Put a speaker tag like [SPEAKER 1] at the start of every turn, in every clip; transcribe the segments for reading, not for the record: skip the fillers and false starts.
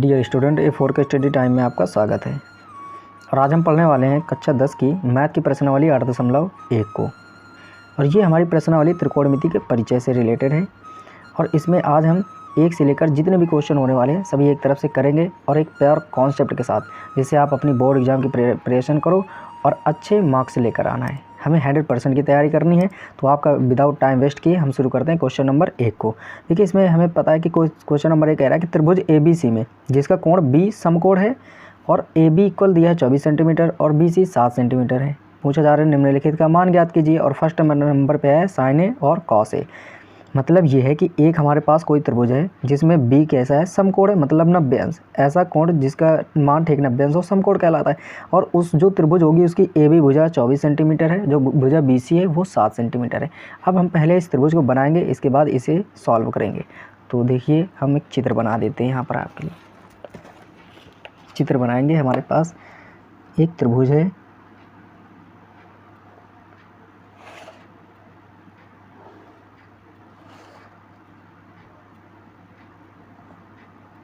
[SPEAKER 1] Dear student, A4 के study time में आपका स्वागत है। और आज हम पढ़ने वाले हैं कक्षा 10 की मैथ की प्रश्नावली 8.1 को। और ये हमारी प्रश्नावली त्रिकोणमिति के परिचय से रिलेटेड है। और इसमें आज हम एक से लेकर जितने भी क्वेश्चन होने वाले हैं सभी एक तरफ से करेंगे और एक प्योर कॉन्सेप्ट के साथ, जिससे आप अपनी बोर्ड एग्जाम की प्रिपरेशन करो और अच्छे मार्क्स लेकर आना है। हमें 100% की तैयारी करनी है। तो आपका विदाउट टाइम वेस्ट किए हम शुरू करते हैं क्वेश्चन नंबर 1 को। देखिए, इसमें हमें पता है कि क्वेश्चन नंबर 1 कह रहा है कि त्रिभुज ABC में जिसका कोण B समकोण है और AB इक्वल दिया है 24 सेंटीमीटर और BC 7 सेंटीमीटर है। पूछा जा रहा है निम्नलिखित का मान ज्ञात कीजिए। और फर्स्ट नंबर पे है साइन A और कॉस A। मतलब ये है कि एक हमारे पास कोई त्रिभुज है जिसमें B कैसा है, समकोण है, मतलब 90 अंश। ऐसा कोण जिसका मान ठीक 90 अंश हो समकोण कहलाता है। और उस जो त्रिभुज होगी उसकी AB भुजा 24 सेंटीमीटर है, जो भुजा BC है वो 7 सेंटीमीटर है। अब हम पहले इस त्रिभुज को बनाएंगे, इसके बाद इसे सॉल्व करेंगे। तो देखिए, हम एक चित्र बना देते हैं। यहाँ पर आपके लिए चित्र बनाएंगे। हमारे पास एक त्रिभुज है,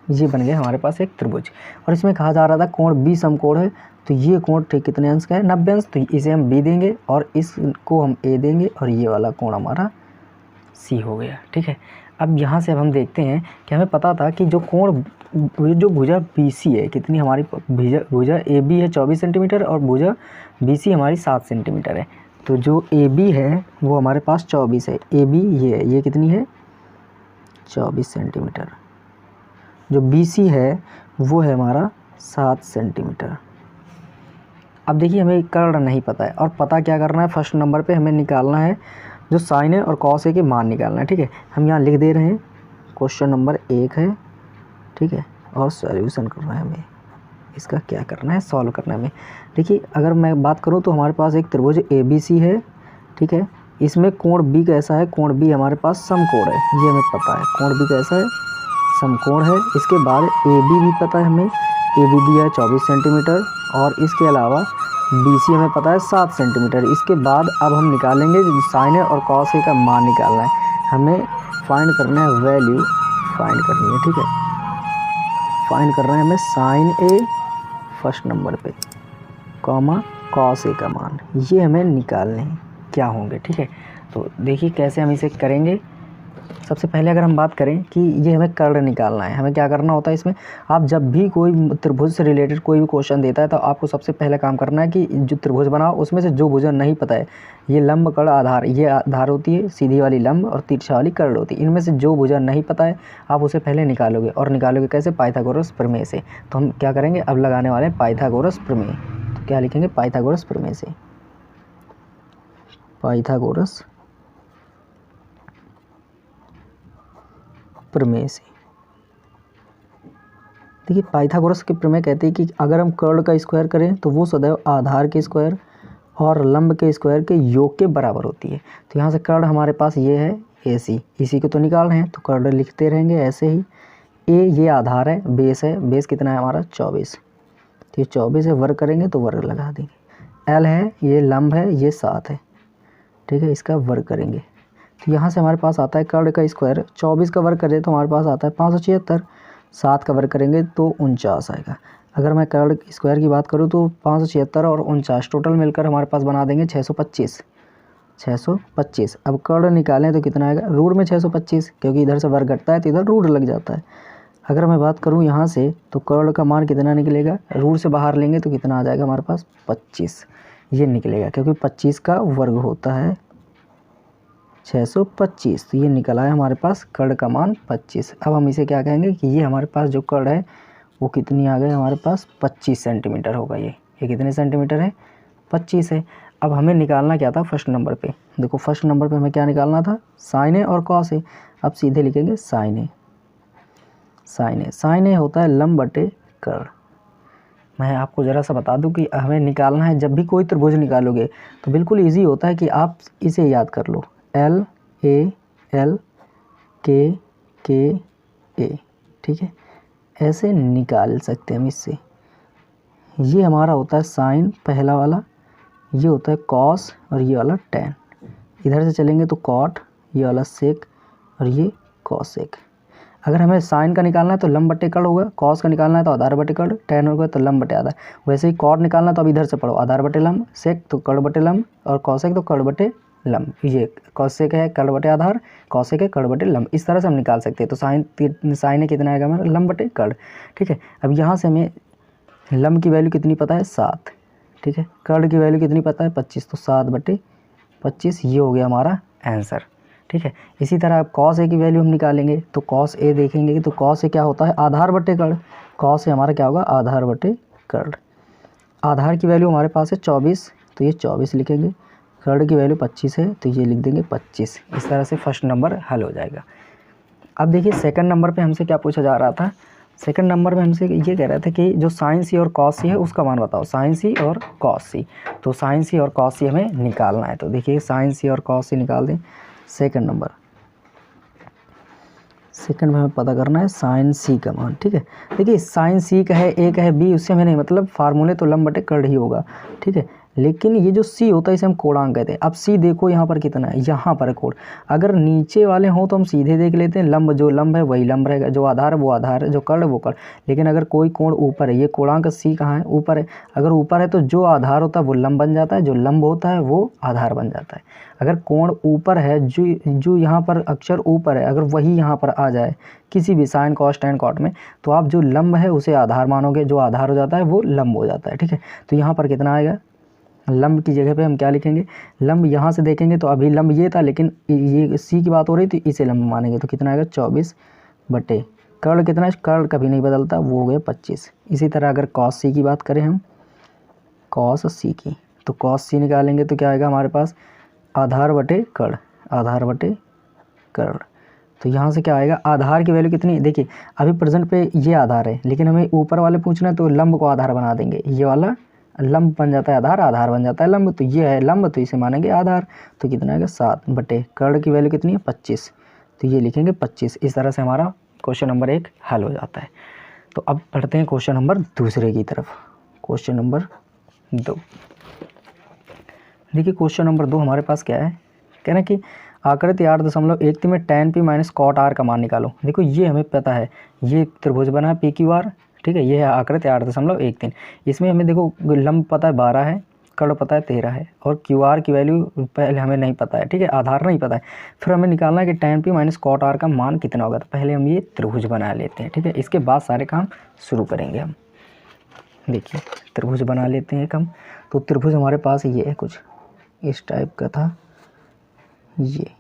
[SPEAKER 1] ये बन गया हमारे पास एक त्रिभुज। और इसमें कहा जा रहा था कोण B समकोण है, तो ये कोण ठीक कितने अंश का है, 90 अंश। तो इसे हम B देंगे और इसको हम A देंगे और ये वाला कोण हमारा C हो गया। ठीक है। अब यहाँ से अब हम देखते हैं कि हमें पता था कि जो भुजा BC है कितनी, हमारी भुजा AB है 24 सेंटीमीटर और भुजा BC हमारी 7 सेंटीमीटर है। तो जो AB है वो हमारे पास 24 है। AB ये कितनी है, 24 सेंटीमीटर। जो BC है वो है हमारा 7 सेंटीमीटर। अब देखिए, हमें कर्ण नहीं पता है और पता क्या करना है, फर्स्ट नंबर पे हमें निकालना है जो साइन है और कॉस है के मान निकालना है। ठीक है, हम यहाँ लिख दे रहे हैं क्वेश्चन नंबर 1 है। ठीक है, और सॉल्यूशन करना है हमें, इसका क्या करना है, सॉल्व करना है हमें। देखिए, अगर मैं बात करूँ तो हमारे पास एक त्रिभुज ABC है। ठीक है, इसमें कोण B कैसा है, कोण B हमारे पास समकोण है, ये हमें पता है। कोण B कैसा है, समकोण है। इसके बाद AB भी पता है हमें, AB दिया है 24 सेंटीमीटर और इसके अलावा BC हमें पता है 7 सेंटीमीटर। इसके बाद अब हम निकालेंगे साइन है और कॉस ए का मान निकालना है। हमें फाइंड करना है, वैल्यू फाइंड करनी है। ठीक है, फाइंड करना है हमें साइन ए फर्स्ट नंबर पे, कॉमा कॉस ए का मान, ये हमें निकालने हैं क्या होंगे। ठीक है, तो देखिए कैसे हम इसे करेंगे। सबसे पहले अगर हम बात करें कि ये हमें कर्ण निकालना है, हमें क्या करना होता है इसमें, आप जब भी कोई त्रिभुज से रिलेटेड कोई भी क्वेश्चन देता है तो आपको सबसे पहले काम करना है कि जो त्रिभुज बनाओ उसमें से जो भुजा नहीं पता है, ये लंब कर्ण आधार, ये आधार होती है, सीधी वाली लंब और तिरछा वाली कर्ण होती है। इनमें से जो भुजा नहीं पता है आप उसे पहले निकालोगे। और निकालोगे कैसे, पाइथागोरस प्रमेय से। तो हम क्या करेंगे, अब लगाने वाले हैं पाइथागोरस प्रमेय। तो क्या लिखेंगे, पाइथागोरस प्रमेय से, पाइथागोरस प्रमेय से। देखिए, पाइथागोरस के प्रमेय कहते हैं कि अगर हम कर्ण का स्क्वायर करें तो वो सदैव आधार के स्क्वायर और लंब के स्क्वायर के योग के बराबर होती है। तो यहाँ से कर्ण हमारे पास ये है AC, इसी को तो निकाल रहे हैं तो कर्ण लिखते रहेंगे ऐसे ही। A ये आधार है, बेस है, बेस कितना है हमारा 24। तो ये 24 है, वर्ग करेंगे तो वर्ग लगा देंगे। L है, ये लंब है, ये 7 है। ठीक है, इसका वर्ग करेंगे तो यहाँ से हमारे पास आता है कर्ण का स्क्वायर, 24 का वर्ग करें तो हमारे पास आता है 576। 7 का वर्ग करेंगे तो 49 आएगा। अगर मैं कर्ण स्क्वायर की बात करूँ तो 576 और 49 टोटल मिलकर हमारे पास बना देंगे 625। 625। अब कर्ण निकालें तो कितना आएगा, रूट में 625, क्योंकि इधर से वर्ग घटता है तो इधर रूट लग जाता है। अगर मैं बात करूँ यहाँ से तो कर्ण का मान कितना निकलेगा, रूट से बाहर लेंगे तो कितना आ जाएगा हमारे पास 25, ये निकलेगा, क्योंकि 25 का वर्ग होता है 625। तो ये निकला है हमारे पास कर्ण का मान 25। अब हम इसे क्या कहेंगे कि ये हमारे पास जो कर्ण है वो कितनी आ गई हमारे पास 25 सेंटीमीटर होगा। ये कितने सेंटीमीटर है, 25 है। अब हमें निकालना क्या था फर्स्ट नंबर पे, देखो फर्स्ट नंबर पे हमें क्या निकालना था, साइन ए और कॉस ए। अब सीधे लिखेंगे साइन ए। साइन ए होता है लंब बटे कर्ण। मैं आपको ज़रा सा बता दूं कि हमें निकालना है, जब भी कोई त्रिभुज निकालोगे तो बिल्कुल ईजी होता है कि आप इसे याद कर लो, L A L K K A। ठीक है, ऐसे निकाल सकते हैं हम इससे। ये हमारा होता है साइन पहला वाला, ये होता है कॉस और ये वाला टैन। इधर से चलेंगे तो कॉट, ये वाला सेक और ये कॉसेक। अगर हमें साइन का निकालना है तो लंब बटे कड़ होगा, कॉस का निकालना है तो आधार बटे कड़, टैन होगा तो लंब बटे आधार। वैसे ही कॉट निकालना है तो अब इधर से पढ़ो, आधार बटे लंब, सेक तो कड़ बटे लंब, और कॉसेक तो कड़ बटे लंब। ये कॉसेक है कड़ बटे आधार, कॉसेक है कड़ बटे लंब, इस तरह से हम निकाल सकते हैं। तो साइन है कितना आएगा हमारा, लंब बटे कड़। ठीक है, अब यहाँ से हमें लंब की वैल्यू कितनी पता है, 7। ठीक है, कड़ की वैल्यू कितनी पता है, 25, तो 7 बटे 25, ये हो गया हमारा आंसर। ठीक है, इसी तरह अब कॉस ए की वैल्यू हम निकालेंगे, तो कॉस ए देखेंगे तो कॉस ए क्या होता है, आधार बटे कड़। कॉस ए हमारा क्या होगा, आधार बटे कड़। आधार की वैल्यू हमारे पास है 24, तो ये 24 लिखेंगे। कड़ की वैल्यू 25 है, तो ये लिख देंगे 25। इस तरह से फर्स्ट नंबर हल हो जाएगा। अब देखिए सेकंड नंबर पे हमसे क्या पूछा जा रहा था। सेकंड नंबर में हमसे ये कह रहे थे कि जो साइन सी और कॉस सी है उसका मान बताओ, साइन सी और कॉस सी। तो साइन सी और कॉस सी हमें निकालना है। तो देखिए साइन सी और कॉस सी निकाल दें। सेकंड नंबर, सेकंड में हमें पता करना है साइन सी का मान। ठीक है, देखिए साइन सी का है, ए का है, बी, उससे हमें नहीं मतलब, फार्मूले तो लंब बटे कड़ ही होगा। ठीक है, लेकिन ये जो सी होता है इसे हम कोणांक कहते हैं। अब सी देखो यहाँ पर कितना है, यहाँ पर है कोण। अगर नीचे वाले हों तो हम सीधे देख लेते हैं, लंब जो लंब है वही लंब रहेगा, जो आधार है वो आधार है, जो कड़ है वो कड़। लेकिन अगर कोई कोण ऊपर है, ये कोणांक सी कहाँ है, ऊपर है। अगर ऊपर है तो जो आधार होता है वो लंब बन जाता है, जो लंब होता है वो आधार बन जाता है। अगर कोण ऊपर है, जो यहाँ पर अक्षर ऊपर है, अगर वही यहाँ पर आ जाए किसी भी साइन कॉस टैन कॉट में, तो आप जो लंब है उसे आधार मानोगे, जो आधार हो जाता है वो लंब हो जाता है। ठीक है, तो यहाँ पर कितना आएगा, लंब की जगह पे हम क्या लिखेंगे, लंब यहाँ से देखेंगे तो अभी लंब ये था, लेकिन ये सी की बात हो रही थी, इसे लंब मानेंगे। तो कितना आएगा, 24 बटे कर्ण कितना है, कर्ण कभी नहीं बदलता, वो हो गया 25। इसी तरह अगर कॉस सी की बात करें हम, कॉस सी की, तो कॉस सी निकालेंगे तो क्या आएगा हमारे पास, आधार बटे कर्ण, आधार बटे कर्ण। तो यहाँ से क्या आएगा, आधार की वैल्यू कितनी, देखिए अभी प्रेजेंट पे ये आधार है, लेकिन हमें ऊपर वाले पूछना है तो लंब को आधार बना देंगे। ये वाला लंब बन जाता है आधार, आधार बन जाता है लंब, तो ये है लंब, तो इसे मानेंगे आधार। तो कितना आएगा, 7 बटे कर्ण की वैल्यू कितनी है, 25, तो ये लिखेंगे 25। इस तरह से हमारा क्वेश्चन नंबर 1 हल हो जाता है। तो अब पढ़ते हैं क्वेश्चन नंबर दूसरे की तरफ। क्वेश्चन नंबर 2, देखिए क्वेश्चन नंबर 2 हमारे पास क्या है, कहना कि आकृति 8.13 में tan p minus cot r का मान निकालो। देखो ये हमें पता है, ये त्रिभुज बना है PQR। ठीक है, ये है आकृति 8.13। इसमें हमें देखो लंब पता है 12 है, कड़ पता है 13 है, और QR की वैल्यू पहले हमें नहीं पता है। ठीक है, आधार नहीं पता है। फिर हमें निकालना है कि tan p minus cot r का मान कितना होगा। तो पहले हम ये त्रिभुज बना लेते हैं। ठीक है, इसके बाद सारे काम शुरू करेंगे हम। देखिए त्रिभुज बना लेते हैं एक हम। तो त्रिभुज हमारे पास ये है, कुछ इस टाइप का था ये।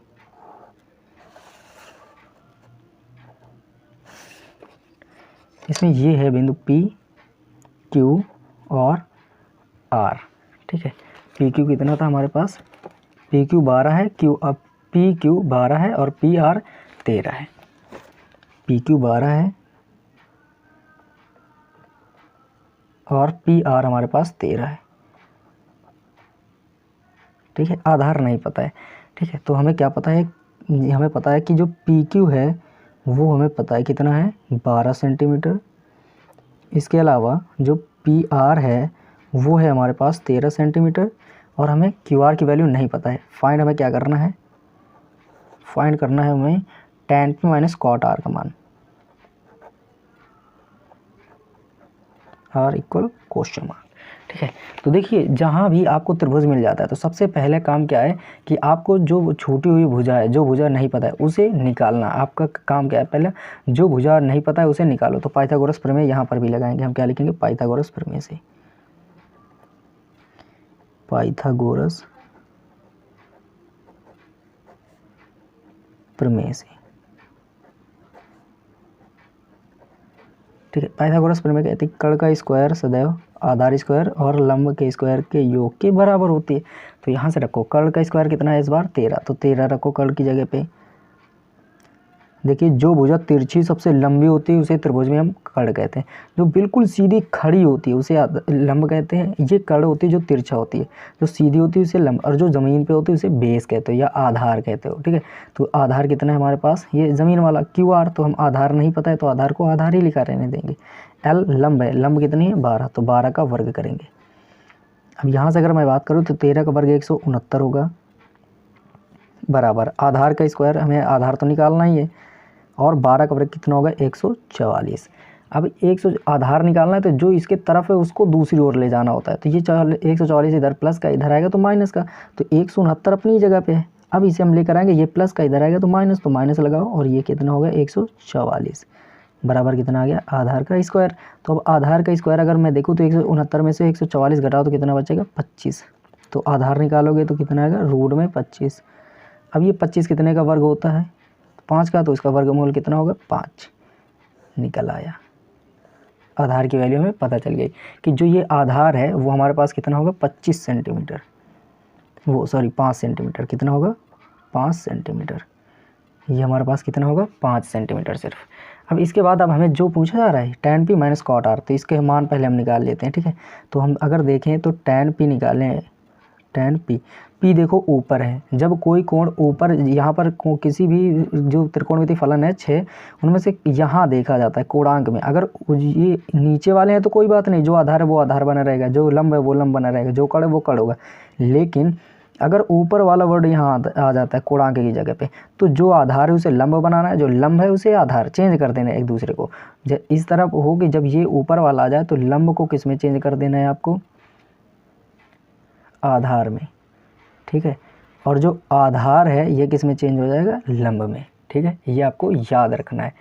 [SPEAKER 1] इसमें ये है बिंदु P, Q और R। ठीक है, PQ कितना था हमारे पास, PQ 12 है, PQ 12 है और PR 13 है। PQ 12 है और PR हमारे पास 13 है। ठीक है, आधार नहीं पता है। ठीक है, तो हमें क्या पता है, हमें पता है कि जो PQ है वो हमें पता है कितना है, 12 सेंटीमीटर। इसके अलावा जो PR है वो है हमारे पास 13 सेंटीमीटर, और हमें QR की वैल्यू नहीं पता है। फाइंड हमें क्या करना है, फाइंड करना है हमें tan p minus cot r का मान, r इक्वल क्वेश्चन मार्क। ठीक है, तो देखिए जहाँ भी आपको त्रिभुज मिल जाता है तो सबसे पहले काम क्या है कि आपको जो छूटी हुई भुजा है, जो भुजा नहीं पता है उसे निकालना। आपका काम क्या है, पहले जो भुजा नहीं पता है उसे निकालो। तो पाइथागोरस प्रमेय यहाँ पर भी लगाएंगे हम। क्या लिखेंगे, पाइथागोरस प्रमेय से, पाइथागोरस प्रमेय से। ठीक है, पाइथागोरस प्रमेय कहते हैं कड़ का स्क्वायर सदैव आधार स्क्वायर और लंब के स्क्वायर के योग के बराबर होती है। तो यहाँ से रखो कड़ का स्क्वायर कितना है इस बार, 13, तो 13 रखो कड़ की जगह पे। देखिए जो भुजा तिरछी सबसे लंबी होती है उसे त्रिभुज में हम कड़ कहते हैं। जो बिल्कुल सीधी खड़ी होती है उसे लंब कहते हैं। ये कड़ होती है जो तिरछा होती है, जो सीधी होती है उसे लंब, और जो ज़मीन पे होती है उसे बेस कहते हो या आधार कहते हो। ठीक है, तो आधार कितना है हमारे पास, ये ज़मीन वाला QR। तो हम आधार नहीं पता है तो आधार को आधार ही लिखा रहने देंगे। L लंब है, लंब कितनी है 12, तो 12 का वर्ग करेंगे। अब यहाँ से अगर मैं बात करूँ तो 13 का वर्ग 169 होगा, बराबर आधार का स्क्वायर, हमें आधार तो निकालना ही है, और 12 का वर्ग कितना होगा 144। अब 100 आधार निकालना है तो जो इसके तरफ है उसको दूसरी ओर ले जाना होता है। तो ये 144 इधर प्लस का, इधर आएगा तो माइनस का, तो 169 अपनी जगह पे है। अब इसे हम लेकर आएंगे, ये प्लस का इधर आएगा तो माइनस लगाओ, और ये कितना होगा 144 बराबर कितना आ गया आधार का स्क्वायर। तो अब आधार का स्क्वायर अगर मैं देखूँ तो 169 में से 144 घटाओ तो कितना बचेगा 25। तो आधार निकालोगे तो कितना आएगा रूट में 25। अब ये 25 कितने का वर्ग होता है 5 का, तो इसका वर्गमूल कितना होगा 5 निकल आया। आधार की वैल्यू हमें पता चल गई कि जो ये आधार है वो हमारे पास कितना होगा 25 सेंटीमीटर, वो सॉरी 5 सेंटीमीटर, कितना होगा 5 सेंटीमीटर। ये हमारे पास कितना होगा 5 सेंटीमीटर सिर्फ। अब इसके बाद अब हमें जो पूछा जा रहा है tan p minus cot r, तो इसके मान पहले हम निकाल लेते हैं, ठीक है। तो हम अगर देखें तो tan p निकालें, tan p देखो ऊपर है, जब कोई कोण ऊपर यहाँ पर किसी भी जो त्रिकोणमितीय फलन है 6 उनमें से यहाँ देखा जाता है कोणांक में। अगर ये नीचे वाले हैं तो कोई बात नहीं, जो आधार है वो आधार बना रहेगा, जो लंब है वो लंब बना रहेगा, जो कड़ है वो कड़ होगा। लेकिन अगर ऊपर वाला वर्ड यहाँ आ जाता है कोणांक की जगह पे, तो जो आधार है उसे लंब बनाना है, जो लंब है उसे आधार, चेंज कर देना है एक दूसरे को। इस तरह हो कि जब ये ऊपर वाला आ जाए तो लंब को किस में चेंज कर देना है आपको आधार में, ठीक है। और जो आधार है ये किस में चेंज हो जाएगा लंब में, ठीक है। ये आपको याद रखना है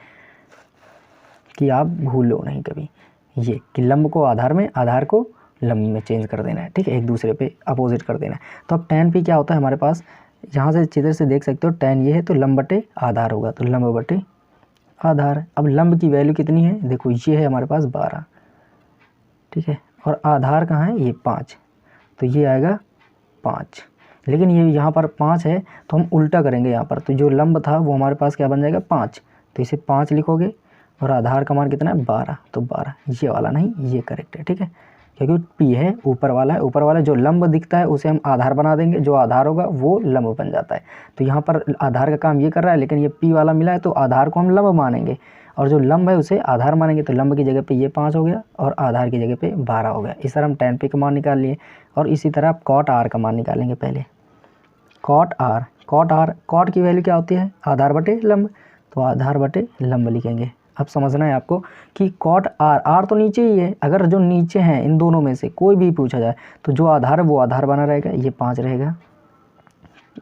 [SPEAKER 1] कि आप भूलो नहीं कभी ये कि लंब को आधार में, आधार को लंब में चेंज कर देना है, ठीक है, एक दूसरे पे अपोजिट कर देना है। तो अब tan p क्या होता है हमारे पास, यहाँ से चित्र से देख सकते हो tan ये है तो लंब बटे आधार होगा, तो लंब बटे आधार। अब लंब की वैल्यू कितनी है देखो, ये है हमारे पास 12, ठीक है, और आधार कहाँ है ये 5, तो ये आएगा 5। लेकिन ये यहाँ पर 5 है तो हम उल्टा करेंगे यहाँ पर, तो जो लंब था वो हमारे पास क्या बन जाएगा 5, तो इसे 5 लिखोगे और आधार का मान कितना है 12, तो 12 ये वाला नहीं ये करेक्ट है, ठीक है, क्योंकि p है ऊपर वाला है, ऊपर वाला जो लंब दिखता है उसे हम आधार बना देंगे, जो आधार होगा वो लंब बन जाता है। तो यहाँ पर आधार का काम ये कर रहा है, लेकिन ये p वाला मिला है तो आधार को हम लंब मानेंगे और जो लंब है उसे आधार मानेंगे। तो लंब की जगह पे ये 5 हो गया और आधार की जगह पे 12 हो गया। इस तरह हम tan p का मान निकाल लिए और इसी तरह आप cot r का मान निकालेंगे। पहले cot की वैल्यू क्या होती है आधार बटे लंब, तो आधार बटे लंब लिखेंगे। अब समझना है आपको कि cot r तो नीचे ही है, अगर जो नीचे हैं इन दोनों में से कोई भी पूछा जाए तो जो आधार है वो आधार बना रहेगा, ये 5 रहेगा,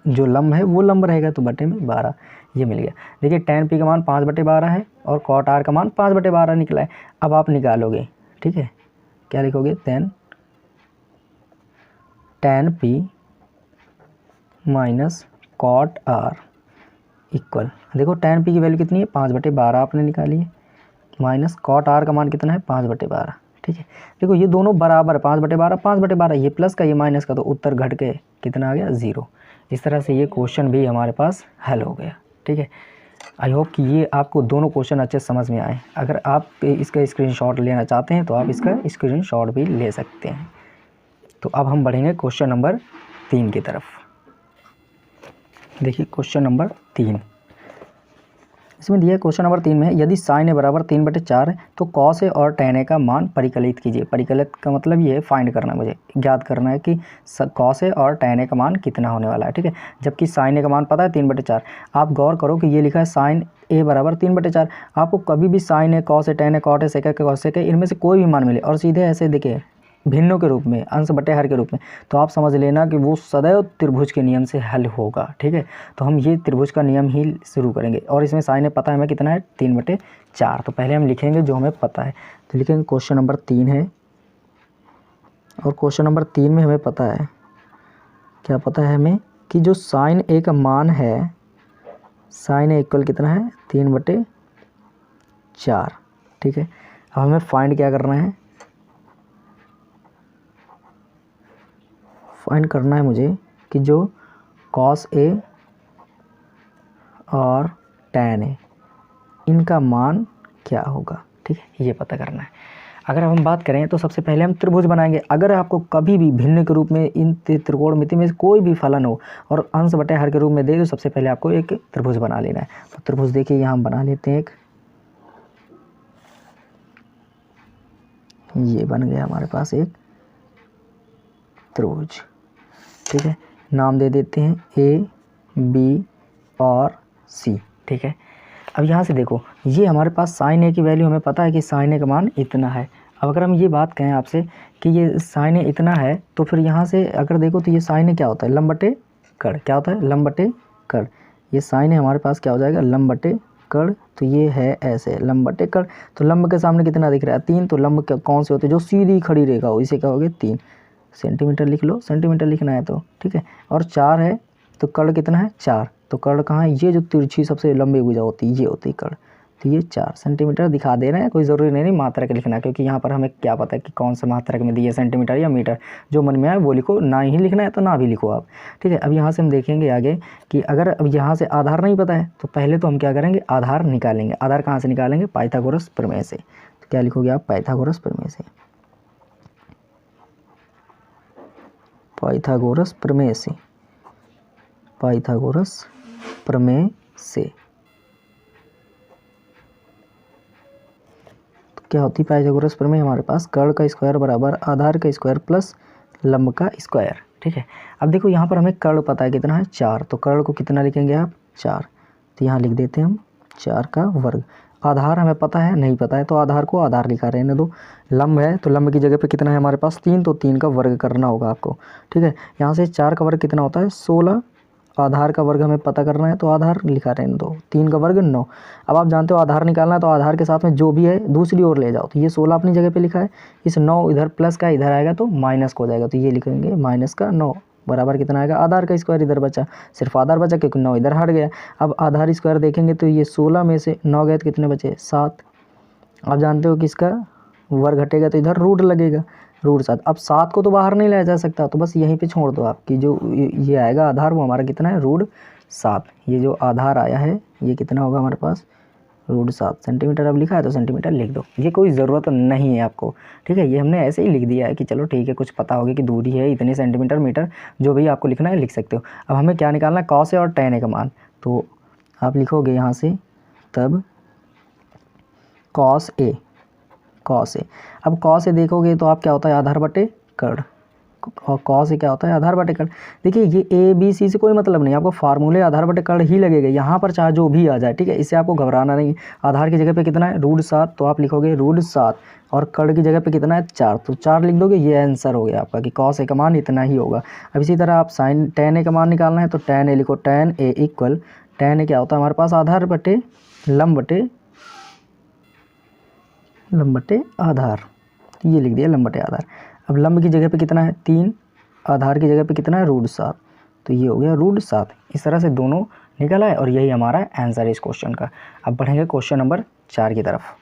[SPEAKER 1] जो लंब है वो लंब रहेगा, तो बटे में 12 ये मिल गया। देखिए tan p का मान 5/12 है और cot r का मान 5/12 निकला है। अब आप निकालोगे, ठीक है, क्या लिखोगे tan p minus cot r equal, देखो tan p की वैल्यू कितनी है 5/12 आपने निकाली है, माइनस cot r का मान कितना है 5/12, ठीक है। देखो ये दोनों बराबर 5/12 ये प्लस का ये माइनस का, तो उत्तर घट के कितना आ गया 0। इस तरह से ये क्वेश्चन भी हमारे पास हल हो गया, ठीक है। आई होप कि ये आपको दोनों क्वेश्चन अच्छे समझ में आए। अगर आप इसका स्क्रीनशॉट लेना चाहते हैं तो आप इसका स्क्रीनशॉट भी ले सकते हैं। तो अब हम बढ़ेंगे क्वेश्चन नंबर 3 की तरफ। देखिए क्वेश्चन नंबर 3 इसमें दिया है। क्वेश्चन नंबर 3 में यदि sin a बराबर 3/4 है तो cos a और tan a का मान परिकलित कीजिए। परिकलित का मतलब ये है फाइंड करना, मुझे ज्ञात करना है कि cos a और tan a का मान कितना होने वाला है, ठीक है। जबकि sin a का मान पता है 3/4। आप गौर करो कि ये लिखा है sin a बराबर 3/4। आपको कभी भी sin a, cos a, tan a, cot a, sec a, cos sec a इनमें से कोई भी मान मिले और सीधे ऐसे देखिए भिन्नों के रूप में, अंश बटे हर के रूप में, तो आप समझ लेना कि वो सदैव त्रिभुज के नियम से हल होगा, ठीक है। तो हम ये त्रिभुज का नियम ही शुरू करेंगे और इसमें sin a पता है हमें कितना है 3/4। तो पहले हम लिखेंगे जो हमें पता है, तो लिखेंगे क्वेश्चन नंबर 3 है और क्वेश्चन नंबर 3 में हमें पता है, क्या पता है हमें कि जो sin a का मान है, sin a इक्वल कितना है 3/4, ठीक है। अब हमें फाइंड क्या करना है, फाइंड करना है मुझे कि जो cos a और tan a इनका मान क्या होगा, ठीक है, ये पता करना है। अगर हम बात करें तो सबसे पहले हम त्रिभुज बनाएंगे। अगर आपको कभी भी भिन्न के रूप में इन त्रिकोणमिति में कोई भी फलन हो और अंश बटे हर के रूप में दे तो सबसे पहले आपको एक त्रिभुज बना लेना है। तो त्रिभुज देखिए यहाँ हम बना लेते हैं एक, ये बन गया हमारे पास एक त्रिभुज, ठीक है। नाम दे देते हैं A, B और C, ठीक है। अब यहाँ से देखो ये हमारे पास साइन ए की वैल्यू हमें पता है कि साइन ए का मान इतना है। अब अगर हम ये बात कहें आपसे कि ये साइन ए इतना है तो फिर यहाँ से अगर देखो तो ये साइन ए क्या होता है, लंब बटे कड़। क्या होता है, लंब बटे कड़। ये साइन ए हमारे पास क्या हो जाएगा, लंब बटे कड़। तो ये है ऐसे लंब बटे कड़। तो लंब के सामने कितना दिख रहा है, 3। तो लंब कौन से होते हैं, जो सीधी खड़ी रेखा हो, इसे क्या होगे 3 सेंटीमीटर लिख लो, सेंटीमीटर लिखना है तो ठीक है। और 4 है तो कड़ कितना है 4। तो कड़ कहाँ है, ये जो तिरछी सबसे लंबी भुजा होती है ये होती है कड़। तो ये 4 सेंटीमीटर दिखा दे रहे हैं, कोई ज़रूरी नहीं मात्रक लिखना, क्योंकि यहाँ पर हमें क्या पता है कि कौन सा मात्रक में दिए, सेंटीमीटर या मीटर। जो मन में आए वो लिखो, ना ही लिखना है तो ना भी लिखो आप, ठीक है। अब यहाँ से हम देखेंगे आगे कि अगर अब यहाँ से आधार नहीं पता है तो पहले तो हम क्या करेंगे, आधार निकालेंगे। आधार कहाँ से निकालेंगे, पाइथागोरस प्रमेय से। तो क्या लिखोगे आप, पाइथागोरस प्रमेय से, पाइथागोरस प्रमेय से, पाइथागोरस प्रमेय से। क्या होती है पाइथागोरस प्रमेय, हमारे पास कर्ण का स्क्वायर बराबर आधार का स्क्वायर प्लस लंब का स्क्वायर, ठीक है। अब देखो यहाँ पर हमें कर्ण पता है कितना है 4। तो कर्ण को कितना लिखेंगे आप 4। तो यहाँ लिख देते हैं हम 4 का वर्ग। आधार हमें पता है, नहीं पता है तो आधार को आधार लिखा रहने दो। लंब है तो लंब की जगह पे कितना है हमारे पास 3, तो 3 का वर्ग करना होगा आपको, ठीक है। यहाँ से 4 का वर्ग कितना होता है 16। आधार का वर्ग हमें पता करना है तो आधार लिखा रहने दो, 3 का वर्ग 9। अब आप जानते हो आधार निकालना है तो आधार के साथ में जो भी है दूसरी ओर ले जाओ। तो ये 16 अपनी जगह पे लिखा है, इस 9 इधर प्लस का इधर आएगा तो माइनस का हो जाएगा। तो ये लिखेंगे माइनस का 9 बराबर कितना आएगा, आधार का स्क्वायर इधर बचा, सिर्फ आधार बचा क्योंकि 9 इधर हट गया। अब आधार स्क्वायर देखेंगे तो ये 16 में से 9 गए तो कितने बचे 7। आप जानते हो कि इसका वर्ग घटेगा तो इधर रूट लगेगा, रूट 7। अब 7 को तो बाहर नहीं लाया जा सकता तो बस यहीं पे छोड़ दो आप कि जो ये आएगा आधार वो हमारा कितना है रूट 7। ये जो आधार आया है ये कितना होगा हमारे पास रूट 7 सेंटीमीटर। अब लिखा है तो सेंटीमीटर लिख दो, ये कोई ज़रूरत नहीं है आपको, ठीक है। ये हमने ऐसे ही लिख दिया है कि चलो ठीक है, कुछ पता होगा कि दूरी है इतने सेंटीमीटर मीटर, जो भी आपको लिखना है लिख सकते हो। अब हमें क्या निकालना है, कॉस ए और टेन ए का मान। तो आप लिखोगे यहाँ से तब कॉस ए, कॉस ए। अब कॉस ए देखोगे तो आप क्या होता है आधार बटे कर्ण, और कॉस ए क्या होता है आधार बटे कर्ण। देखिए ये ए बी सी से कोई मतलब नहीं, आपको फार्मूले आधार बटे कर्ण ही लगेगा यहाँ पर, चाहे जो भी आ जाए, ठीक है। इससे आपको घबराना नहीं। आधार की जगह पे कितना है रूट 7, तो आप लिखोगे रूट 7, और कर्ण की जगह पे कितना है 4, तो 4 लिख दोगे। ये आंसर हो गया आपका कि कॉस ए का मान इतना ही होगा। अब इसी तरह आप साइन टेन ए का मान निकालना है तो टेन ए लिखो, टेन ए इक्वल, टेन ए क्या होता है हमारे पास आधार बटे लंब बटे आधार, ये लिख दिया लंब बटे आधार। अब लंब की जगह पे कितना है 3, आधार की जगह पे कितना है रूट 7, तो ये हो गया रूट 7। इस तरह से दोनों निकल आए और यही हमारा आंसर है इस क्वेश्चन का। अब बढ़ेंगे क्वेश्चन नंबर 4 की तरफ,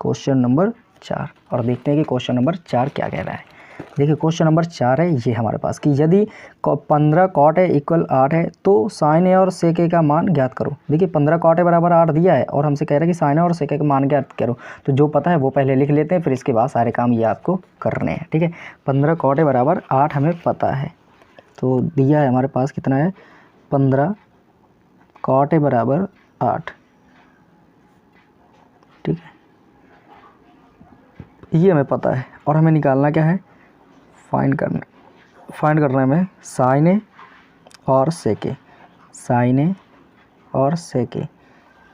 [SPEAKER 1] क्वेश्चन नंबर 4, और देखते हैं कि क्वेश्चन नंबर 4 क्या कह रहा है। देखिए क्वेश्चन नंबर 4 है ये हमारे पास कि यदि 15 कॉट ए इक्वल 8 है तो साइन ए और सेक ए का मान ज्ञात करो। देखिए 15 कॉट ए बराबर 8 दिया है और हमसे कह रहा है कि साइन ए और सेक ए का मान ज्ञात करो। तो जो पता है वो पहले लिख लेते हैं, फिर इसके बाद सारे काम ये आपको करने हैं, ठीक है। 15 कॉट ए बराबर 8 हमें पता है, तो दिया है हमारे पास कितना है 15 कॉट ए बराबर 8, ठीक है। ये हमें पता है और हमें निकालना क्या है, फाइंड करना है हमें साइन ए और सेक ए, साइन ए और सेक ए,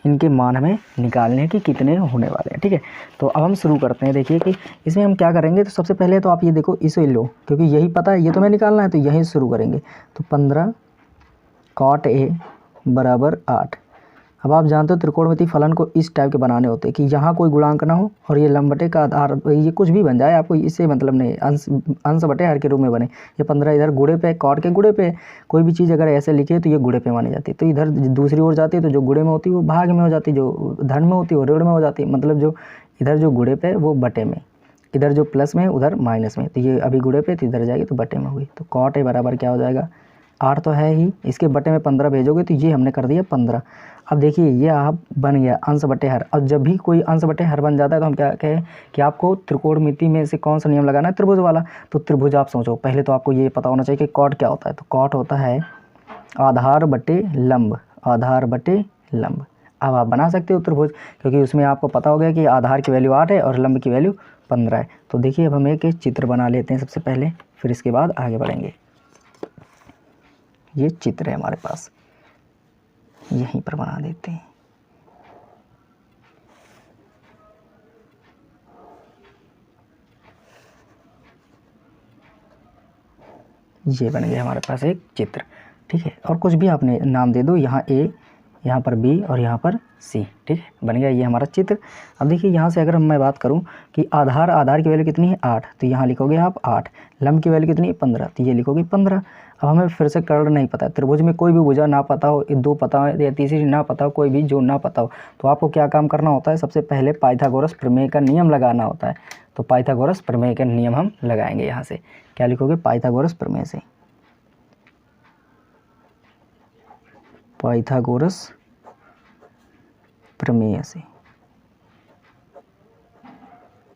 [SPEAKER 1] इनके मान हमें निकालने हैं कि कितने होने वाले हैं, ठीक है। तो अब हम शुरू करते हैं। देखिए कि इसमें हम क्या करेंगे, तो सबसे पहले तो आप ये देखो इसे लो, क्योंकि यही पता है, ये तो हमें निकालना है, तो यहीं शुरू करेंगे। तो 15 कॉट ए बराबर 8। अब आप जानते हो त्रिकोणमिति फलन को इस टाइप के बनाने होते हैं कि यहाँ कोई गुणांक ना हो और ये लंब बटे का आधार, ये कुछ भी बन जाए, आपको इससे मतलब नहीं, अंश बटे हर के रूप में बने। ये 15 इधर गुणे पे, कॉट के गुणे पे, कोई भी चीज़ अगर ऐसे लिखे तो ये गुणे पे मानी जाती है। तो इधर दूसरी ओर जाती है तो जो गुणे में होती है वो भाग में हो जाती है, जो धन में होती है वो ऋण में हो जाती है। मतलब जो इधर जो गुणे पे वो बटे में, इधर जो प्लस में उधर माइनस में। तो ये अभी गुणे पे तो इधर जाएगी तो बटे में होगी। तो कॉट ए बराबर क्या हो जाएगा 8 तो है ही, इसके बटे में 15 भेजोगे तो ये हमने कर दिया 15। अब देखिए ये आप बन गया अंश बटे हर। और जब भी कोई अंश बटे हर बन जाता है तो हम क्या कहें कि आपको त्रिकोणमिति में से कौन सा नियम लगाना है, त्रिभुज वाला। तो त्रिभुज आप सोचो, पहले तो आपको ये पता होना चाहिए कि कॉट क्या होता है। तो कॉट होता है आधार बटे लंब, आधार बटे लंब। अब आप बना सकते हो त्रिभुज, क्योंकि उसमें आपको पता हो गया कि आधार की वैल्यू 8 है और लंब की वैल्यू 15 है। तो देखिए अब हम एक चित्र बना लेते हैं सबसे पहले, फिर इसके बाद आगे बढ़ेंगे। ये चित्र है हमारे पास, यहीं पर बना देते हैं। ये बन गया हमारे पास एक चित्र, ठीक है। और कुछ भी आपने नाम दे दो, यहाँ ए, यहाँ पर बी और यहाँ पर सी, ठीक है, बन गया ये हमारा चित्र। अब देखिए यहाँ से अगर मैं बात करूँ कि आधार की वैल्यू कितनी है 8, तो यहाँ लिखोगे आप 8। लंब की वैल्यू कितनी है 15, तो ये लिखोगे 15। अब हमें फिर से कर्ण नहीं पता है, त्रिभुज में कोई भी भुजा ना पता हो, 2 पता हो या तीसरी ना पता हो, कोई भी जो ना पता हो, तो आपको क्या काम करना होता है, सबसे पहले पाइथागोरस प्रमेय का नियम लगाना होता है। तो पाइथागोरस प्रमेय का नियम हम लगाएंगे। यहाँ से क्या लिखोगे, पाइथागोरस प्रमेय से, पाइथागोरस प्रमेय से।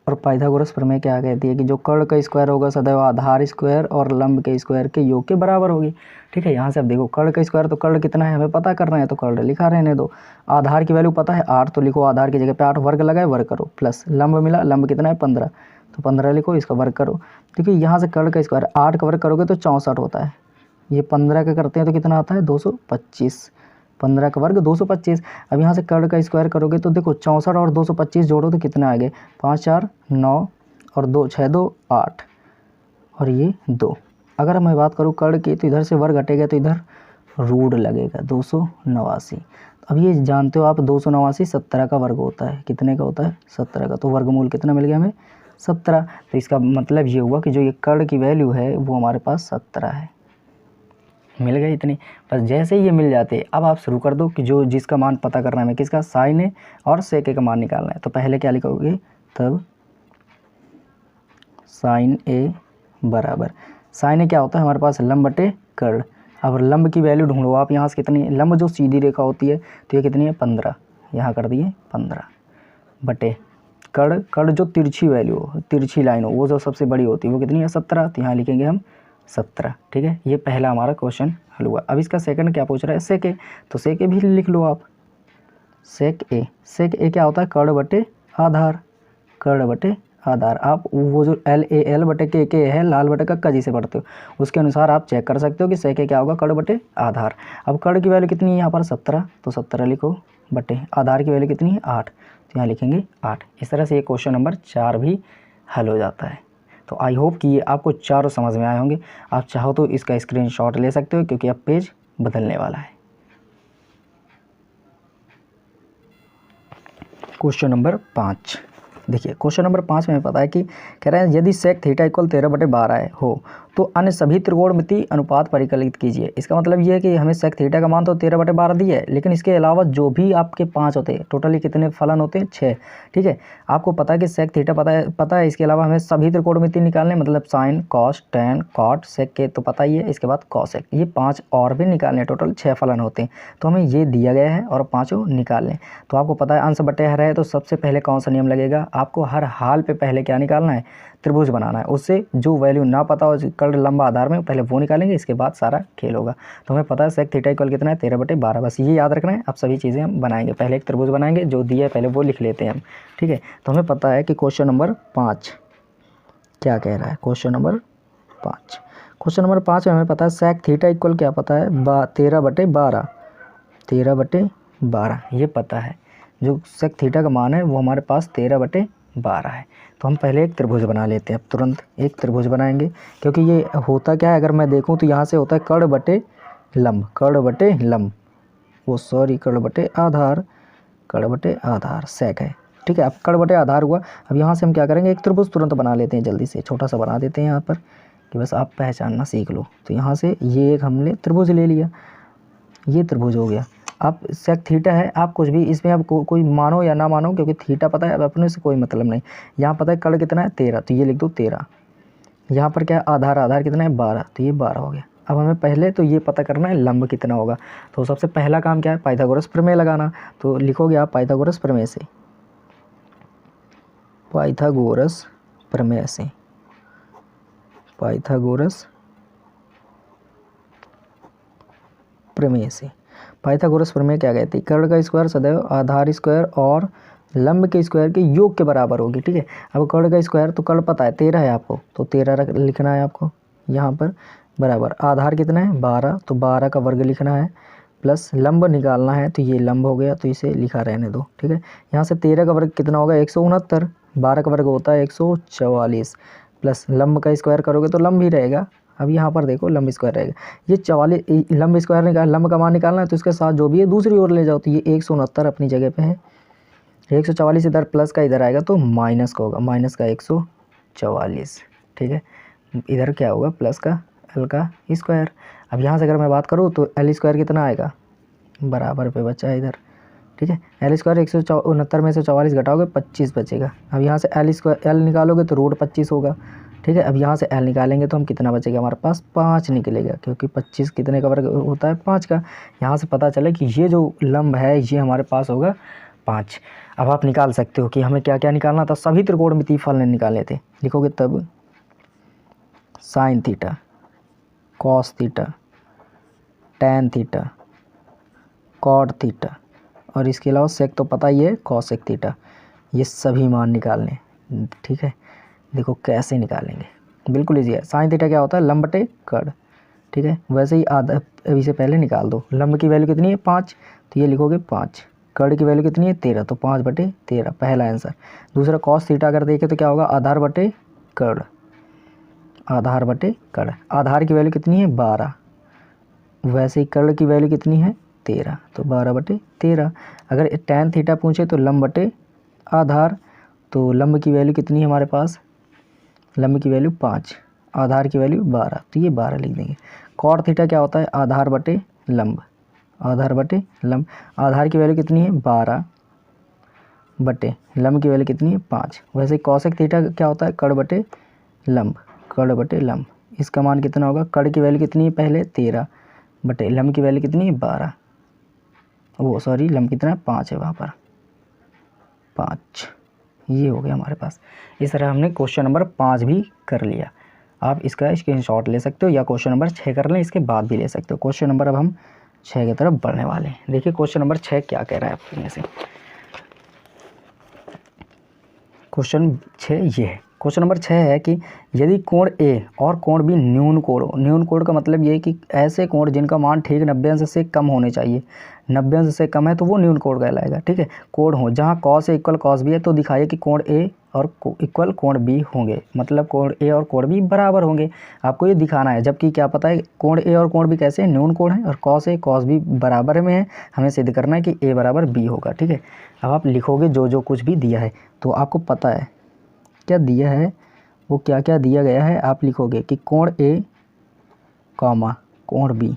[SPEAKER 1] और पाइथागोरस प्रमेय क्या कहती है कि जो कर्ण का स्क्वायर होगा सदैव आधार स्क्वायर और लंब के स्क्वायर के योग के बराबर होगी, ठीक है। यहाँ से अब देखो कर्ण का स्क्वायर, तो कर्ण कितना है हमें पता करना है, तो कर्ण लिखा रहने दो। आधार की वैल्यू पता है 8, तो लिखो आधार की जगह पे 8, वर्ग लगाए वर्ग करो, प्लस लंब मिला, लंब कितना है 15, तो 15 लिखो, इसका वर्ग करो। देखिए यहाँ से कर्ण का स्क्वायर 8 का वर्ग करोगे तो 64 होता है, ये 15 का करते हैं तो कितना आता है 225, 15 का वर्ग 225। अब यहाँ से कर्ण का स्क्वायर करोगे तो देखो 64 और 225 जोड़ो तो कितना आ गए, 5 4 9 और 2 6 2 8 और ये 2। अगर मैं बात करूँ कर्ण की, तो इधर से वर्ग हटेगा तो इधर रूट लगेगा 289। अब ये जानते हो आप 289 17 का वर्ग होता है, कितने का होता है 17 का, तो वर्गमूल कितना मिल गया हमें 17। तो इसका मतलब ये हुआ कि जो ये कर्ण की वैल्यू है वो हमारे पास 17 है, मिल गई इतनी। बस जैसे ही ये मिल जाते अब आप शुरू कर दो कि जो जिसका मान पता करना है हमें, किसका, साइन ए और सेक ए का मान निकालना है। तो पहले क्या लिखोगे, तब साइन ए बराबर, साइन ए क्या होता है हमारे पास लंब बटे कर्ण। अब लंब की वैल्यू ढूंढो आप, यहाँ से कितनी, लंब जो सीधी रेखा होती है तो ये कितनी है 15, यहाँ कर दिए 15 बटे कर्ण, कर्ण जो तिरछी वैल्यू हो, तिरछी लाइन हो, वो जो सबसे बड़ी होती है वो कितनी है 17, तो यहाँ लिखेंगे हम 17, ठीक है। ये पहला हमारा क्वेश्चन हल हुआ। अब इसका सेकंड क्या पूछ रहा है, सेक ए, तो सेक ए भी लिख लो आप, सेक ए। सेक ए क्या होता है, कर्ण बटे आधार, कर्ण बटे आधार। आप वो जो LAL बटे के है, लाल बटे कक्का जिसे पढ़ते हो, उसके अनुसार आप चेक कर सकते हो कि सेक ए क्या होगा, कर्ण बटे आधार। अब कर्ण की वैल्यू कितनी है यहाँ पर 17, तो 17 लिखो, बटे आधार की वैल्यू कितनी है 8, तो यहाँ लिखेंगे 8। इस तरह से ये क्वेश्चन नंबर 4 भी हल हो जाता है। तो आई होप कि ये आपको चारों समझ में आए होंगे। आप चाहो तो इसका स्क्रीनशॉट ले सकते हो क्योंकि अब पेज बदलने वाला है। क्वेश्चन नंबर 5, देखिए क्वेश्चन नंबर 5 में पता है कि कह रहे हैं यदि सेक थीटा इक्वल 13/12 हो तो अन्य सभी त्रिकोणमितीय अनुपात परिकलित कीजिए। इसका मतलब ये है कि हमें सेक थीटा का मान तो 13/12 दिया है, लेकिन इसके अलावा जो भी आपके 5 होते हैं, टोटली कितने फलन होते हैं 6, ठीक है। आपको पता है कि सेक थीटा पता है, इसके अलावा हमें सभी त्रिकोणमितीय निकालने, मतलब sine cos tan cot sec के तो पता ही है, इसके बाद कॉसेक, ये 5 और भी निकालने, टोटल 6 फलन होते हैं। तो हमें ये दिया गया है और 5 निकालने। तो आपको पता है अंश बटे हर है, तो सबसे पहले कौन सा नियम लगेगा, आपको हर हाल पे पहले क्या निकालना है, त्रिभुज बनाना है। उससे जो वैल्यू ना पता हो कर्ण लंबा आधार में, पहले वो निकालेंगे, इसके बाद सारा खेल होगा। तो हमें पता है सेक थीटा इक्वल कितना है 13/12, बस ये याद रखना है। अब सभी चीज़ें हम बनाएंगे, पहले एक त्रिभुज बनाएंगे, जो दिया है पहले वो लिख लेते हैं हम, ठीक है। तो हमें पता है कि क्वेश्चन नंबर 5 क्या कह रहा है, क्वेश्चन नंबर 5 में हमें पता है सेक थीटा इक्वल क्या पता है 13/12, 13/12 ये पता है। जो सेक थीटा का मान है वो हमारे पास 13/12 है। तो हम पहले एक त्रिभुज बना लेते हैं, अब तुरंत एक त्रिभुज बनाएंगे, क्योंकि ये होता क्या है, अगर मैं देखूं तो यहाँ से होता है कर्ण बटे लंब, कर्ण बटे लंब, वो सॉरी कर्ण बटे आधार, कर्ण बटे आधार सेक है, ठीक है। अब कर्ण बटे आधार हुआ। अब यहाँ से हम क्या करेंगे, एक त्रिभुज तुरंत बना लेते हैं, जल्दी से छोटा सा बना देते हैं यहाँ पर, कि बस आप पहचानना सीख लो। तो यहाँ से ये एक हमने त्रिभुज ले लिया, ये त्रिभुज हो गया। आप सेक थीटा है, आप कुछ भी इसमें आप कोई मानो या ना मानो, क्योंकि थीटा पता है, अब अपने से कोई मतलब नहीं। यहाँ पता है कर्ण कितना है 13, तो ये लिख दो 13। यहाँ पर क्या है आधार कितना है 12, तो ये 12 हो गया। अब हमें पहले तो ये पता करना है लंब कितना होगा। तो सबसे पहला काम क्या है, पाइथागोरस प्रमेय लगाना। तो लिखोगे आप पाइथागोरस प्रमेय से, पाइथागोरस प्रमेय से, पाइथागोरस प्रमेय से। पाइथागोरस प्रमेय क्या कहती है, कर्ण का स्क्वायर सदैव आधार स्क्वायर और लंब के स्क्वायर के योग के बराबर होगी, ठीक है। अब कर्ण का स्क्वायर तो कर्ण पता है 13 है आपको, तो 13 लिखना है आपको यहाँ पर, बराबर आधार कितना है 12, तो 12 का वर्ग लिखना है, प्लस लंब निकालना है तो ये लंब हो गया, तो इसे लिखा रहने दो, ठीक है। यहाँ से 13 का वर्ग कितना होगा 169, 12 का वर्ग होता है 144, प्लस लंब का स्क्वायर करोगे तो लंब ही रहेगा। अब यहाँ पर देखो लंब स्क्वायर रहेगा, ये 44 लंब स्क्वायर निकाल, लंब का मान निकालना है तो इसके साथ जो भी है दूसरी ओर ले जाओ, तो ये 169 अपनी जगह पे है, 144 इधर प्लस का इधर आएगा तो माइनस का होगा, माइनस का 144, ठीक है। इधर क्या होगा प्लस का एल का स्क्वायर। अब यहाँ से अगर मैं बात करूँ तो एल स्क्वायर कितना आएगा, बराबर पे बचा है इधर, ठीक है। एल स्क्वायर 169 में से 44 घटाओगे 25 बचेगा। अब यहाँ से एल स्क्वायर एल निकालोगे तो रूट 25 होगा, ठीक है। अब यहाँ से एल निकालेंगे तो हम कितना बचेगा, हमारे पास 5 निकलेगा, क्योंकि 25 कितने का वर्ग होता है 5 का। यहाँ से पता चले कि ये जो लंब है ये हमारे पास होगा 5। अब आप निकाल सकते हो कि हमें क्या क्या निकालना था, सभी त्रिकोणमितीय फलन निकाले थे। लिखोगे तब sine theta, cos theta, tan theta, cot theta, और इसके अलावा सेक तो पता ही है कॉसेक थीटा, ये सभी मान निकालने, ठीक है। देखो कैसे निकालेंगे, बिल्कुल ईजी है। साइन थीटा क्या होता है, लंब बटे कड़, ठीक है। वैसे ही आधा अभी से पहले निकाल दो। लंब की वैल्यू कितनी है 5, तो ये लिखोगे 5। कड़ की वैल्यू कितनी है 13, तो 5 बटे 13 पहला आंसर। दूसरा कॉस थीटा अगर देखें तो क्या होगा, आधार बटे कड़, आधार बटे कड़। आधार की वैल्यू कितनी है 12, वैसे ही कड़ की वैल्यू कितनी है 13, तो 12 बटे 13। अगर टैन थीटा पूछे तो लंब बटे आधार, तो लंब की वैल्यू कितनी है हमारे पास, लंब की वैल्यू 5, आधार की वैल्यू 12, तो ये 12 लिख देंगे। कॉट थीटा क्या होता है, आधार बटे लंब, आधार बटे लंब। आधार की वैल्यू कितनी है 12 बटे लंब की वैल्यू कितनी है 5। वैसे कॉसेक थीटा क्या होता है, कड़ बटे लंब, कड़ बटे लंब। इसका मान कितना होगा, कड़ की वैल्यू कितनी है पहले 13 बटे लंब की वैल्यू कितनी है 12, वो सॉरी लंब कितना है 5 है वहाँ पर 5। ये हो गया हमारे पास। इस तरह हमने क्वेश्चन नंबर 5 भी कर लिया। आप इसका स्क्रीनशॉट ले सकते हो या क्वेश्चन नंबर 6 कर लें, इसके बाद भी ले सकते हो। क्वेश्चन नंबर अब हम 6 की तरफ बढ़ने वाले हैं। देखिए क्वेश्चन नंबर 6 क्या कह रहा है आपके में से। क्वेश्चन 6 ये है, क्वेश्चन नंबर 6 है कि यदि कोण ए और कोण बी न्यून कोण हो। न्यून कोण का मतलब ये है कि ऐसे कोण जिनका मान ठीक 90 अंश से कम होने चाहिए, 90 अंश से कम है तो वो न्यून कोण कहलाएगा, ठीक है। कोण हो जहाँ cos A equal cos B है तो दिखाइए कि कोण ए और इक्वल कोण बी होंगे, मतलब कोण ए और कोण बी बराबर होंगे, आपको ये दिखाना है। जबकि क्या पता है कोण ए और कोण बी कैसे न्यून कोण है और कॉस ए कॉस बी बराबर में है, हमें सिद्ध करना है कि ए बराबर बी होगा, ठीक है। अब आप लिखोगे जो जो कुछ भी दिया है, तो आपको पता है क्या दिया है, वो क्या क्या दिया गया है। आप लिखोगे कि कोण ए कॉमा कोण बी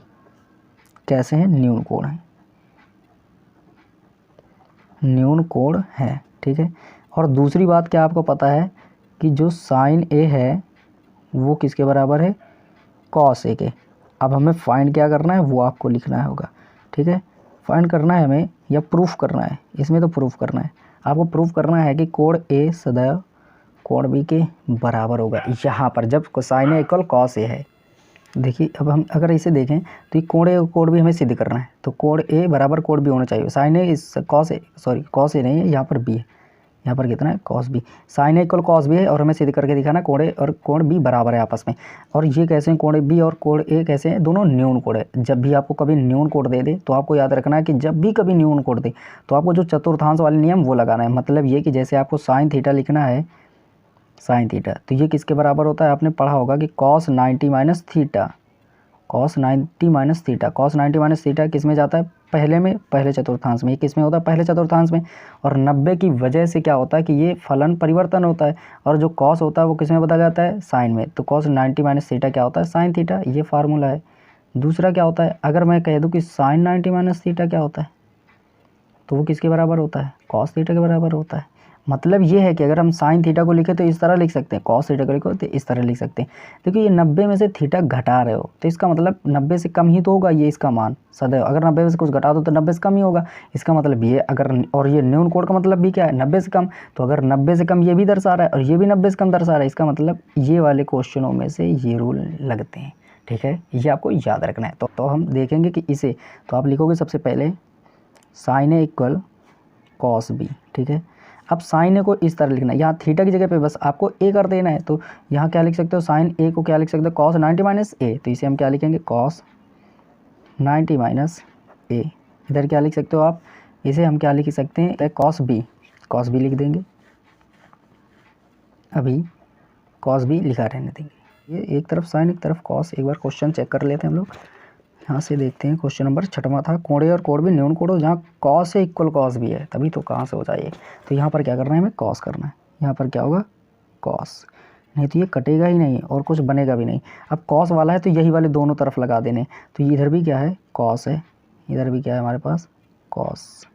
[SPEAKER 1] कैसे हैं, न्यून कोण है, न्यून कोण है, ठीक है। और दूसरी बात क्या आपको पता है कि जो साइन ए है वो किसके बराबर है, कॉस ए के। अब हमें फाइंड क्या करना है वो आपको लिखना होगा, ठीक है। फाइंड करना है हमें या प्रूफ करना है, इसमें तो प्रूफ करना है। आपको प्रूफ करना है कि कोण ए सदैव कोण बी के बराबर होगा यहाँ पर जब sign A equal cos A है। देखिए अब हम अगर इसे देखें तो ये कोण ए और कोण बी हमें सिद्ध करना है, तो कोण ए बराबर कोण बी होना चाहिए। साइन ए इस cos A, sorry cos A नहीं है, यहाँ पर बी है, यहाँ पर कितना है कॉस बी। साइन ए इक्वल कॉस बी है और हमें सिद्ध करके दिखाना कोण ए और कोण बी बराबर है आपस में। और ये कैसे हैं, कोण बी और कोण ए कैसे हैं, दोनों न्यून कोण है। जब भी आपको कभी न्यून कोण दे दे तो आपको याद रखना है कि जब भी कभी न्यून कोण दे तो आपको जो चतुर्थांश वाले नियम वो लगाना है। मतलब ये कि जैसे आपको साइन थीटा लिखना है, साइन थीटा, तो ये किसके बराबर होता है, आपने पढ़ा होगा कि cos 90 minus theta, cos 90 minus theta. Cos 90 minus theta किस में जाता है, पहले में, पहले चतुर्थांश में। ये किस में होता है, पहले चतुर्थांश में। और 90 की वजह से क्या होता है कि ये फलन परिवर्तन होता है और जो कॉस होता है वो किस में बदल जाता है, साइन में। तो कॉस 90 माइनस थीटा क्या होता है, साइन थीटा, ये फार्मूला है। दूसरा क्या होता है, अगर मैं कह दूँ कि साइन 90 माइनस थीटा क्या होता है, तो वो किसके बराबर होता है, कॉस थीटा के बराबर होता है। मतलब ये है कि अगर हम साइन थीटा को लिखे तो इस तरह लिख सकते हैं, कॉस थीटा को लिखो तो इस तरह लिख सकते हैं। देखिए ये 90 में से थीटा घटा रहे हो तो इसका मतलब 90 से कम ही तो होगा ये इसका मान सदैव। अगर 90 में से कुछ घटा दो तो 90 से कम ही होगा, इसका मतलब ये। अगर और ये न्यून कोण का मतलब भी क्या है, 90 से कम। तो अगर 90 से कम ये भी दर्शा रहा है और ये भी 90 से कम दर्शा रहा है, इसका मतलब ये वाले क्वेश्चनों में से ये रूल लगते हैं, ठीक है। ये आपको याद रखना है। तो हम देखेंगे कि इसे, तो आप लिखोगे सबसे पहले साइन ए इक्वल कॉस बी, ठीक है। अब साइन ए को इस तरह लिखना है, यहाँ थीटा की जगह पे बस आपको ए कर देना है। तो यहाँ क्या लिख सकते हो, साइन ए को क्या लिख सकते हो, कॉस 90 माइनस ए। तो इसे हम क्या लिखेंगे, कॉस 90 माइनस ए। इधर क्या लिख सकते हो आप, इसे हम क्या लिख सकते हैं, कॉस बी लिख देंगे। अभी कॉस बी लिखा रहने देंगे। ये एक तरफ साइन एक तरफ कॉस। एक बार क्वेश्चन चेक कर लेते हैं हम लोग। यहाँ से देखते हैं क्वेश्चन नंबर 6वां था, कोण ए और कोण बी न्यून कोण हो जहाँ कॉस है इक्वल कॉस बी है, तभी तो कहाँ से हो जाए। तो यहाँ पर क्या करना है, हमें कॉस करना है। यहाँ पर क्या होगा, कॉस, नहीं तो ये कटेगा ही नहीं और कुछ बनेगा भी नहीं। अब कॉस वाला है तो यही वाले दोनों तरफ लगा देने। तो इधर भी क्या है, कॉस है, इधर भी क्या है हमारे पास, कॉस।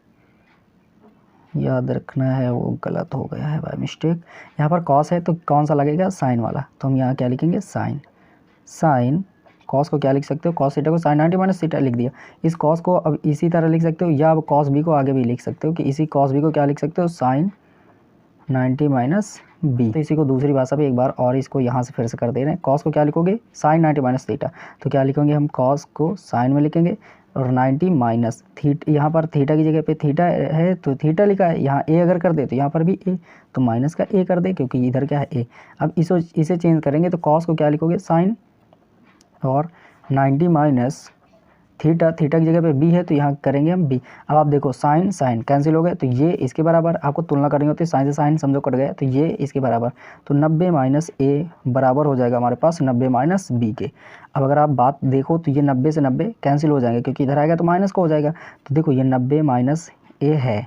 [SPEAKER 1] याद रखना है, वो गलत हो गया है बाय मिस्टेक। यहाँ पर कॉस है तो कौन सा लगेगा, साइन वाला। तो हम यहाँ क्या लिखेंगे, साइन कॉस को क्या लिख सकते हो, कॉस थीटा को साइन 90 माइनस थीटा लिख दिया। इस कॉस को अब इसी तरह लिख सकते हो, या अब कॉस बी को आगे भी लिख सकते हो कि इसी कॉस बी को क्या लिख सकते हो, साइन 90 माइनस बी। तो इसी को दूसरी भाषा पे एक बार और इसको यहाँ से फिर से कर दे रहे हैं। कॉस को क्या लिखोगे, साइन 90 माइनस थीटा। तो क्या लिखेंगे हम, कॉस को साइन में लिखेंगे और 90 माइनस थीटा। यहाँ पर थीटा की जगह पे थीटा है तो थीटा लिखा है, यहाँ ए अगर कर दे तो यहाँ पर भी ए, तो माइनस का ए कर दे क्योंकि इधर क्या है ए। अब इसे चेंज करेंगे तो कॉस को क्या लिखोगे, साइन और 90 माइनस थीटा की जगह पे बी है तो यहाँ करेंगे हम बी। अब आप देखो साइन कैंसिल हो गए तो ये इसके बराबर, आपको तुलना करनी होती है, साइन से साइन समझो कट गया तो ये इसके बराबर। तो 90 माइनस ए बराबर हो जाएगा हमारे पास 90 माइनस बी के। अब अगर आप बात देखो तो ये 90 से 90 कैंसिल हो जाएंगे क्योंकि इधर आएगा तो माइनस का हो जाएगा। तो देखो ये 90 माइनस ए है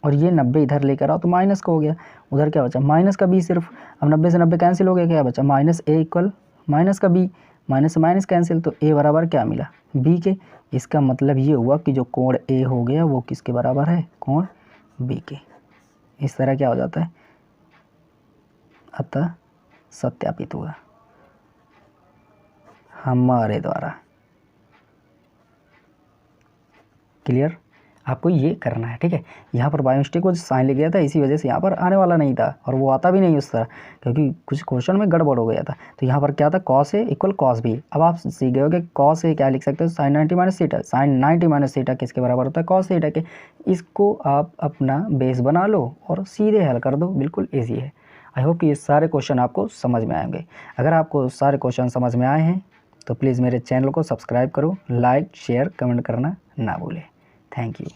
[SPEAKER 1] और ये 90 इधर लेकर आओ तो माइनस का हो गया। उधर क्या बचा, माइनस का बी सिर्फ। अब 90 से 90 कैंसिल हो गया, क्या बचा, माइनस ए इक्वल माइनस का बी, माइनस से माइनस कैंसिल, तो ए बराबर क्या मिला, बी के। इसका मतलब ये हुआ कि जो कोण ए हो गया वो किसके बराबर है, कोण बी के। इस तरह क्या हो जाता है, अतः सत्यापित हुआ हमारे द्वारा। क्लियर, आपको ये करना है, ठीक है। यहाँ पर बाय मिस्टेक वो साइन लिख गया था, इसी वजह से यहाँ पर आने वाला नहीं था और वो आता भी नहीं उस तरह, क्योंकि कुछ क्वेश्चन में गड़बड़ हो गया था। तो यहाँ पर क्या था, cos A equal cos B. अब आप सीख गए हो कि कॉस ए क्या लिख सकते हो, sine 90 minus theta. Sine 90 minus theta किसके बराबर होता है, कॉस थीटा के। इसको आप अपना बेस बना लो और सीधे हल कर दो, बिल्कुल ईजी है। आई होप कि ये सारे क्वेश्चन आपको समझ में आएंगे। अगर आपको सारे क्वेश्चन समझ में आए हैं तो प्लीज़ मेरे चैनल को सब्सक्राइब करो, लाइक शेयर कमेंट करना ना भूलें। Thank you.